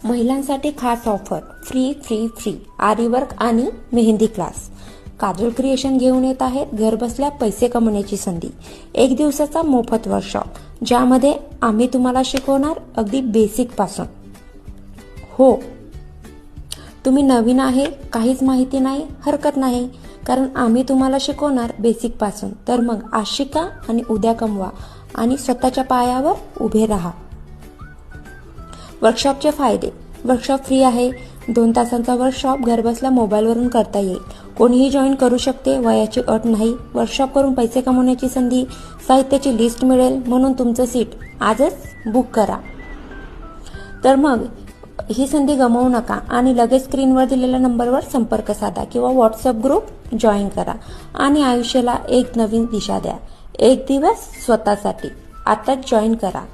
महिलांसाठी खास offer free aari work आणि मेहंदी क्लास. काजोल क्रिएशन घेऊन येत आहेत घर बसल्या पैसे कमवण्याची संधी. एक दिवसाचा मोफत वर्कशॉप ज्यामध्ये आम्ही तुम्हाला शिकवणार अगदी बेसिक पासून. हो, तुम्ही नवीन आहे, काहीच माहिती नाही, हरकत नाही, कारण आम्ही तुम्हाला शिकवणार बेसिक पासून. तर मग आज शिका आणि उद्या कमवा आणि स्वतःच्या पायावर उभे राहा. वर्कशॉपचे फायदे. वर्कशॉप फ्री आहे. 2 तासांचा वर्कशॉप घरबसल्या मोबाईलवरून करता येईल. कोणीही जॉईन करू शकते, वयाची अट नाही. वर्कशॉप करून पैसे कमवण्याची संधी. साहित्याची लिस्ट मिळेल, म्हणून तुमचं सीट आजच बुक करा. तर मग ही संधी गमावू नका आणि लगेच स्क्रीनवर दिलेल्या नंबरवर संपर्क साधा किंवा व्हॉट्सअप ग्रुप जॉईन करा आणि आयुष्याला एक नवीन दिशा द्या. एक दिवस स्वतःसाठी आताच जॉईन करा.